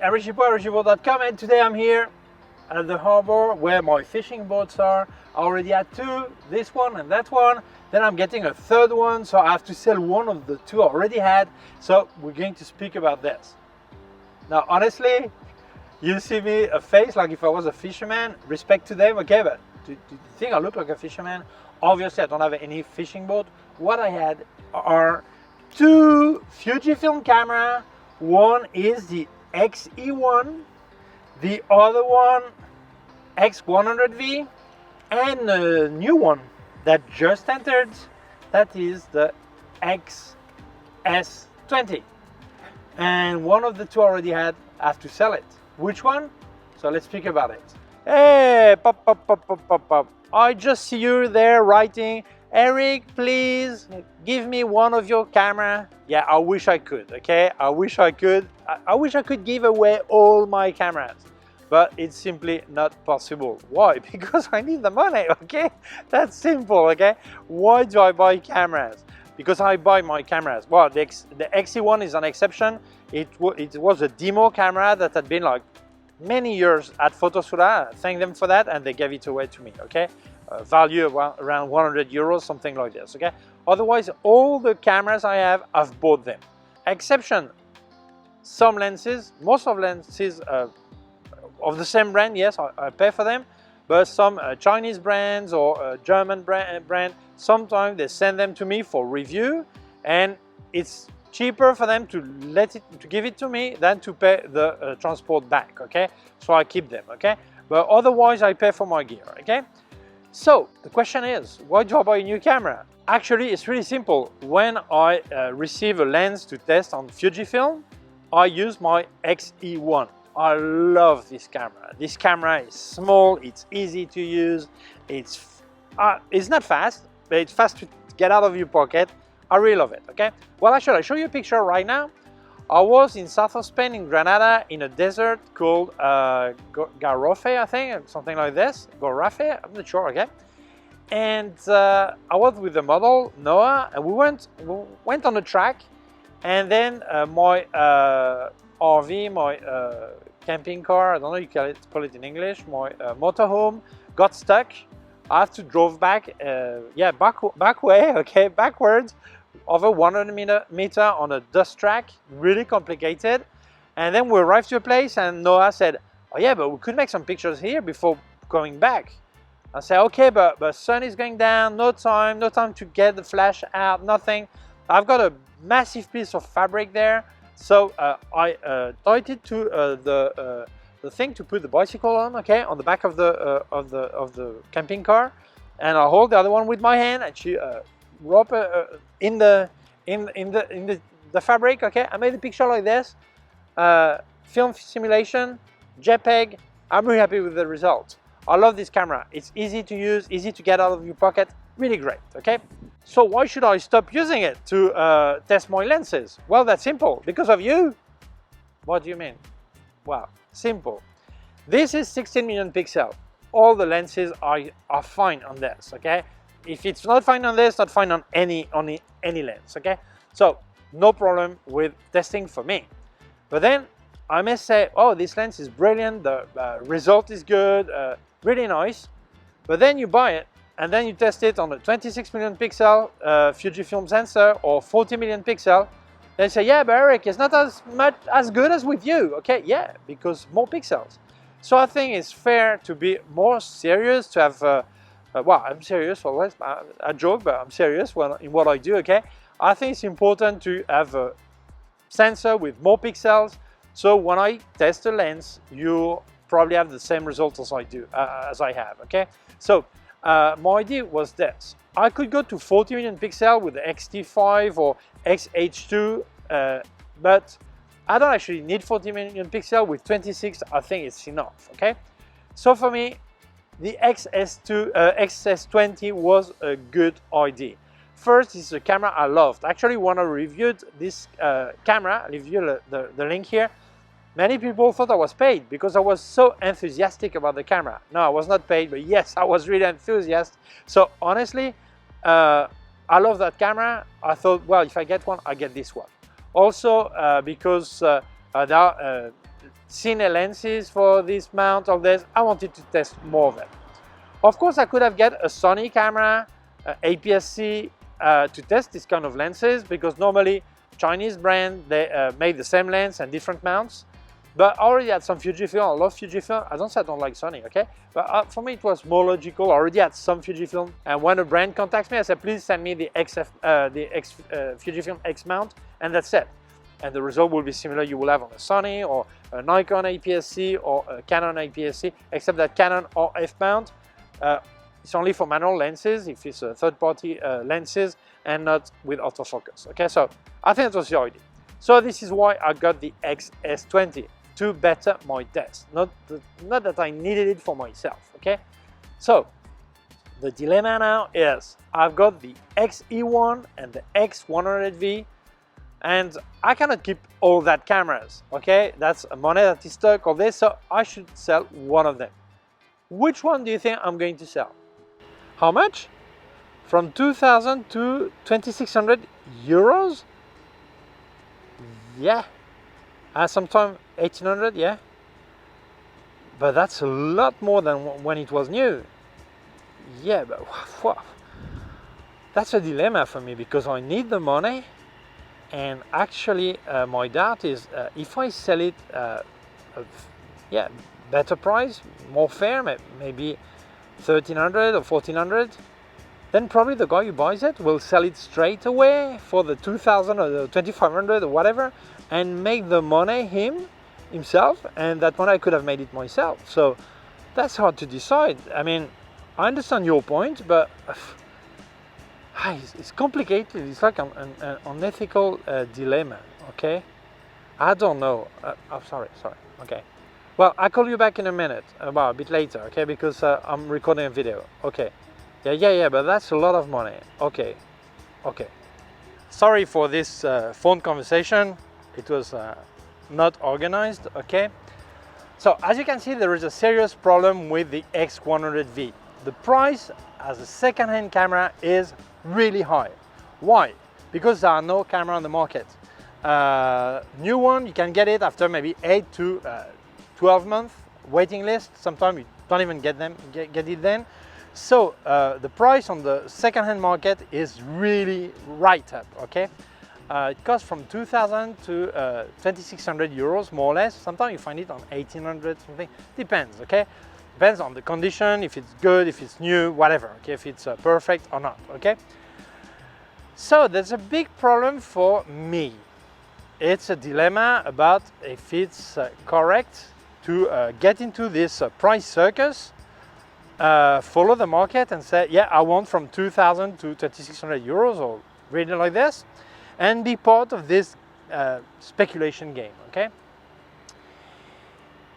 I'm Gibaud, and today I'm here at the harbor where my fishing boats are. I already had two, this one and that one. Then I'm getting a third one, so I have to sell one of the two I already had. So we're going to speak about this. Now, honestly, you see me a face like if I was a fisherman, respect to them, okay, but do you think I look like a fisherman? Obviously, I don't have any fishing boat. What I had are two Fujifilm camera. One is the XE-1, the other one X100V, and a new one that just entered, that is the XS-20. And one of the two I already had, I have to sell it. Which one? So let's speak about it. Hey, pop. I just see you there writing, Eric, please give me one of your camera. Yeah, I wish I could, okay? I wish I could. I wish I could give away all my cameras, but it's simply not possible. Why? Because I need the money, okay? That's simple, okay? Why do I buy cameras? Because I buy my cameras. Well, the XE-1 is an exception. It was a demo camera that had been like many years at Photosura. Thank them for that, and they gave it away to me, okay? Value around 100 euros, something like this, okay? Otherwise, all the cameras I have, I've bought them. Exception, some lenses, most of lenses of the same brand, yes, I pay for them, but some Chinese brands or German brand, sometimes they send them to me for review, and it's cheaper for them to give it to me than to pay the transport back, okay? So I keep them, okay? But otherwise, I pay for my gear, okay? So the question is, why do I buy a new camera? Actually, it's really simple. When I receive a lens to test on Fujifilm, I use my XE-1. I love this camera. This camera is small, it's easy to use, it's not fast, but it's fast to get out of your pocket. I really love it, okay? Well, actually, I'll show you a picture right now. I was in south of Spain, in Granada, in a desert called Garrofe, I think, something like this. Garrofe, I'm not sure, okay? And I was with the model, Noah, and we went on a track, and then my RV, my camping car, I don't know you call it in English, my motorhome got stuck. I have to drive back, backwards, over 100 meter on a dust track, really complicated. And then we arrived to a place and Noah said, oh yeah, but we could make some pictures here before going back. I said, okay, but sun is going down, no time to get the flash out, nothing. I've got a massive piece of fabric there. So I tied it to the thing to put the bicycle on, okay, on the back of the camping car. And I hold the other one with my hand, and she wrap in the fabric, okay? I made a picture like this, film simulation, JPEG. I'm really happy with the result. I love this camera. It's easy to use, easy to get out of your pocket, really great, okay? So why should I stop using it to test my lenses? Well, that's simple, because of you. What do you mean? Well, simple. This is 16 million pixels. All the lenses are fine on this, okay? If it's not fine on this, not fine on any lens, okay? So no problem with testing for me. But then I may say, oh, this lens is brilliant, the result is good, really nice. But then you buy it and then you test it on a 26 million pixel Fujifilm sensor or 40 million pixel. They say, yeah, but Eric, it's not as good as with you, okay? Yeah, because more pixels. So I think it's fair to be more serious, to have well, I'm serious always. I joke, but I'm serious in what I do, okay? I think it's important to have a sensor with more pixels, so when I test a lens, you probably have the same results as I have, okay? So my idea was this. I could go to 40 million pixel with the X-T5 or XH2, but I don't actually need 40 million pixel. With 26, I think it's enough, okay? So for me, the XS-20 was a good idea. First, it's a camera I loved. Actually, when I reviewed this camera, I'll leave you the link here, many people thought I was paid because I was so enthusiastic about the camera. No, I was not paid, but yes, I was really enthusiastic. So honestly, I love that camera. I thought, well, if I get one, I get this one. Also, because there are cine lenses for this mount, all this. I wanted to test more of them. Of course, I could have get a Sony camera, APS-C, to test this kind of lenses, because normally Chinese brand, they make the same lens and different mounts. But I already had some Fujifilm. I love Fujifilm. I don't say I don't like Sony, okay? But for me, it was more logical. I already had some Fujifilm. And when a brand contacts me, I say, please send me the Fujifilm X mount, and that's it. And the result will be similar you will have on a Sony or a Nikon APS-C or a Canon APS-C, except that Canon or F mount, it's only for manual lenses, if it's a third-party lenses, and not with autofocus, okay? So I think that was the idea. So this is why I got the XS-20, to better my test, not that I needed it for myself, okay? So the dilemma now is I've got the XE-1 and the X100V, and I cannot keep all that cameras, okay? That's money that is stuck or this, so I should sell one of them. Which one do you think I'm going to sell? How much? From 2,000 to 2,600 euros? Yeah. Sometime 1,800, yeah. But that's a lot more than when it was new. Yeah, but that's a dilemma for me, because I need the money. And actually, my doubt is if I sell it, yeah, better price, more fair, maybe 1,300 or 1,400, then probably the guy who buys it will sell it straight away for the 2,000 or the 2,500 or whatever, and make the money himself, and that money I could have made it myself. So that's hard to decide. I mean, I understand your point, but it's complicated. It's like an unethical dilemma, okay? I don't know. Oh, sorry, okay. Well, I'll call you back in a minute, well, a bit later, okay? Because I'm recording a video, okay. Yeah, but that's a lot of money, okay. Sorry for this phone conversation. It was not organized, okay? So, as you can see, there is a serious problem with the X100V. The price as a second-hand camera is really high. Why? Because there are no camera on the market. New one, you can get it after maybe 8 to 12 month waiting list. Sometimes you don't even get it then. So the price on the second-hand market is really right up, okay? It costs from 2,000 to 2,600 euros, more or less. Sometimes you find it on 1,800 something, depends, okay? Depends on the condition, if it's good, if it's new, whatever, okay? If it's perfect or not, okay? So there's a big problem for me. It's a dilemma about if it's correct to get into this price circus, follow the market and say, yeah, I want from 2,000 to 2,600 euros or really like this, and be part of this speculation game, okay?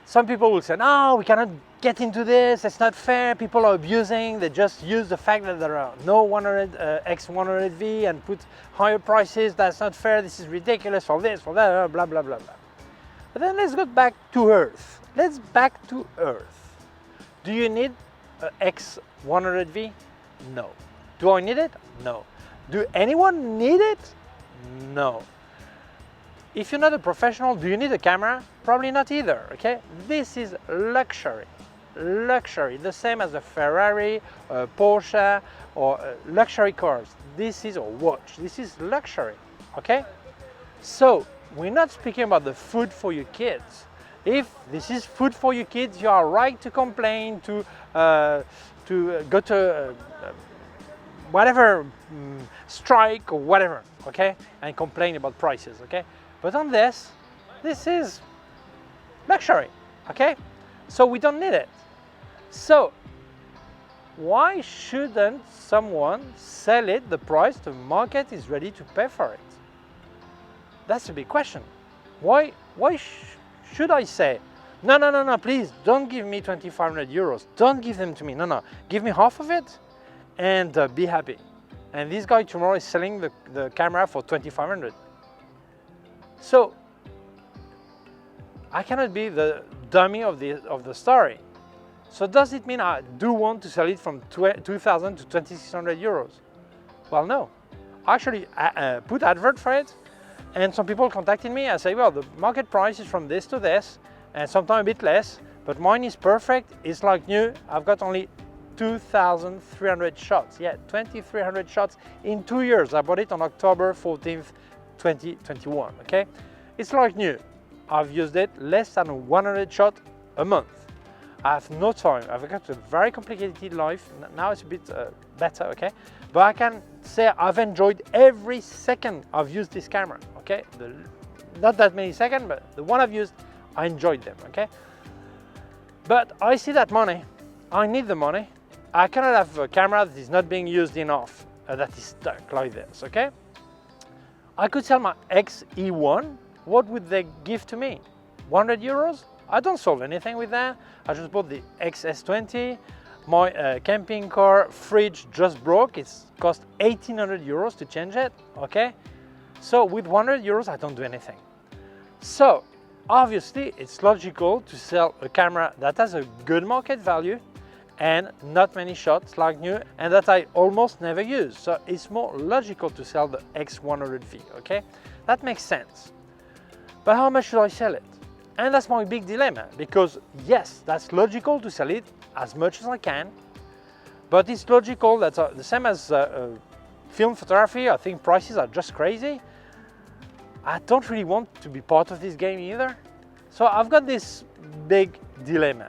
Some people will say, no, we cannot get into this, it's not fair, people are abusing, they just use the fact that there are no X100V and put higher prices, that's not fair, this is ridiculous, for this, for that, blah, blah, blah, blah. But then let's go back to Earth. Let's back to Earth. Do you need an X100V? No. Do I need it? No. Do anyone need it? No. If you're not a professional, do you need a camera? Probably not either, okay? This is luxury. Luxury, the same as a Ferrari, a Porsche, or luxury cars. This is a watch. This is luxury, okay? So, we're not speaking about the food for your kids. If this is food for your kids, you are right to complain, to go to whatever strike or whatever, okay? And complain about prices, okay? But on this is luxury, okay? So we don't need it. So why shouldn't someone sell it the price the market is ready to pay for it? That's a big question. Why should I say, no, please don't give me 2,500 euros. Don't give them to me. No, give me half of it and be happy. And this guy tomorrow is selling the camera for 2,500. So I cannot be the dummy of the story. So does it mean I do want to sell it from 2,000 to 2,600 euros? Well, no. I actually put advert for it, and some people contacted me. I say, well, the market price is from this to this, and sometimes a bit less, but mine is perfect. It's like new. I've got only 2,300 shots. Yeah, 2,300 shots in 2 years. I bought it on October 14th, 2021, okay? It's like new. I've used it less than 100 shots a month. I have no time. I've got a very complicated life. Now it's a bit better, okay? But I can say I've enjoyed every second I've used this camera, okay? Not that many seconds, but the one I've used, I enjoyed them, okay? But I see that money. I need the money. I cannot have a camera that is not being used enough, that is stuck like this, okay? I could sell my XE-1. What would they give to me? 100 euros? I don't solve anything with that. I just bought the XS-20. My camping car fridge just broke. It's cost 1,800 euros to change it, okay? So with 100 euros, I don't do anything. So obviously, it's logical to sell a camera that has a good market value and not many shots like new, and that I almost never use. So it's more logical to sell the X100V, okay? That makes sense. But how much should I sell it? And that's my big dilemma, because yes, that's logical to sell it as much as I can, but it's logical that's the same as film photography. I think prices are just crazy. I don't really want to be part of this game either. So I've got this big dilemma.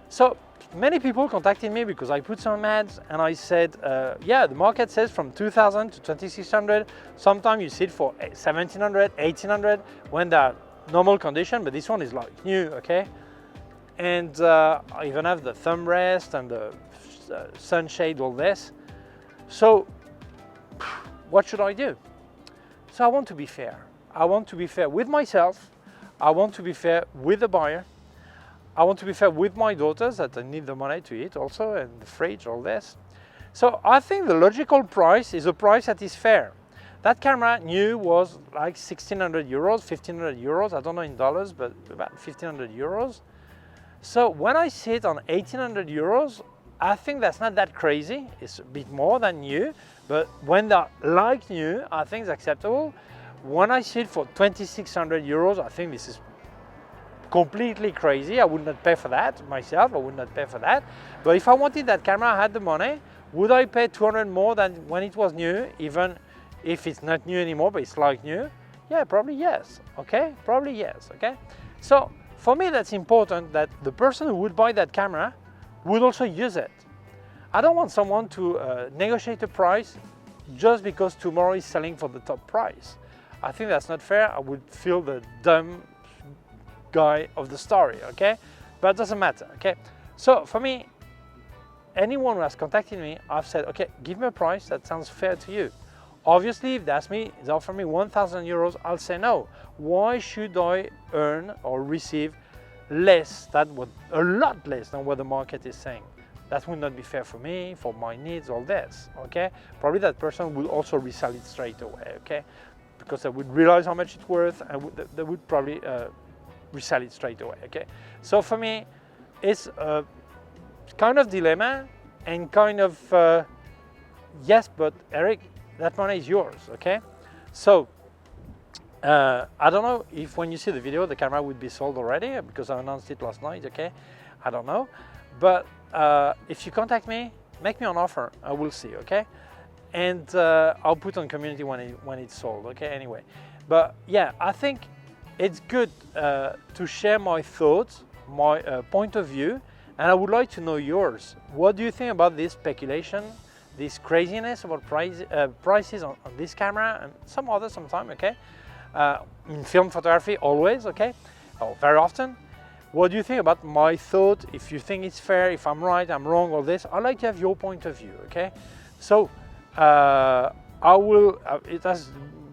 So many people contacted me because I put some ads and I said, yeah, the market says from 2,000 to 2,600. Sometimes you see it for 1,700, 1,800 when they're normal condition, but this one is like new, okay? And I even have the thumb rest and the sunshade, all this. So what should I do? So I want to be fair. I want to be fair with myself. I want to be fair with the buyer. I want to be fair with my daughters that I need the money to eat also, and the fridge, all this. So I think the logical price is a price that is fair. That camera new was like 1,600 euros, 1,500 euros, I don't know in dollars, but about 1,500 euros. So when I see it on 1,800 euros, I think that's not that crazy. It's a bit more than new, but when they're like new, I think it's acceptable. When I see it for 2,600 euros, I think this is completely crazy. I would not pay for that myself. I would not pay for that. But if I wanted that camera, I had the money, would I pay 200 more than when it was new, even if it's not new anymore, but it's like new? Yeah, probably yes, okay? Probably yes, okay? So for me, that's important that the person who would buy that camera would also use it. I don't want someone to negotiate a price just because tomorrow is selling for the top price. I think that's not fair. I would feel the dumb guy of the story, okay? But it doesn't matter, okay? So for me, anyone who has contacted me, I've said, okay, give me a price that sounds fair to you. Obviously, if they ask me, they offer me 1,000 euros, I'll say no. Why should I earn or receive less than what, a lot less than what the market is saying? That would not be fair for me, for my needs, all this, okay? Probably that person would also resell it straight away, okay? Because they would realize how much it's worth, and they would probably resell it straight away, okay? So for me, it's a kind of dilemma and kind of, yes, but Eric, that money is yours, okay? So, I don't know if when you see the video, the camera would be sold already, because I announced it last night, okay? I don't know. But if you contact me, make me an offer, I will see, okay? And I'll put on community when it's sold, okay, anyway. But yeah, I think it's good to share my thoughts, my point of view, and I would like to know yours. What do you think about this speculation, this craziness about prices on this camera and some others sometime, okay? In film photography, always, okay? Or very often. What do you think about my thought? If you think it's fair, if I'm right, I'm wrong, all this, I'd like to have your point of view, okay? So, I will, it has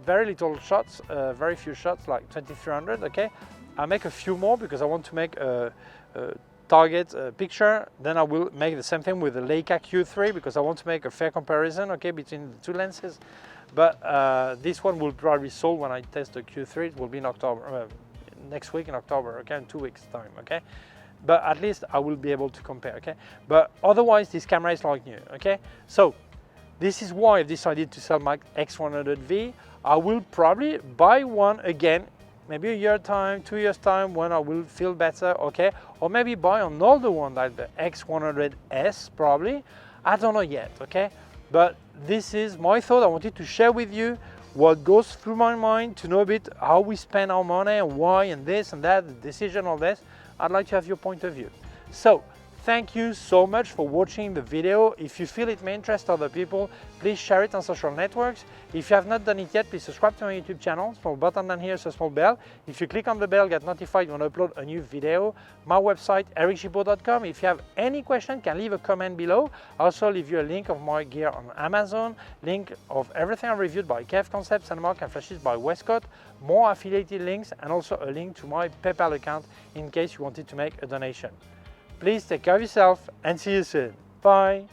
very little shots, very few shots, like 2,300, okay? I'll make a few more because I want to make a target picture. Then I will make the same thing with the Leica Q3 because I want to make a fair comparison, okay, between the two lenses. But this one will probably sold when I test the Q3. It will be in October, next week in October, okay, in 2 weeks time, okay? But at least I will be able to compare, okay? But otherwise, this camera is like new, okay? So this is why I've decided to sell my X100V. I will probably buy one again, maybe a year time, 2 years time, when I will feel better, okay? Or maybe buy an older one like the X100S probably. I don't know yet, okay? But this is my thought. I wanted to share with you what goes through my mind, to know a bit how we spend our money and why and this and that, the decision, all this. I'd like to have your point of view. So thank you so much for watching the video. If you feel it may interest other people, please share it on social networks. If you have not done it yet, please subscribe to my YouTube channel. Small button down here is a small bell. If you click on the bell, get notified when I upload a new video. My website, ericgibaud.com. If you have any question, can leave a comment below. I also leave you a link of my gear on Amazon, link of everything I reviewed by K&F Concept, Sandmarc and Flashes by Westcott, more affiliated links, and also a link to my PayPal account in case you wanted to make a donation. Please take care of yourself and see you soon. Bye.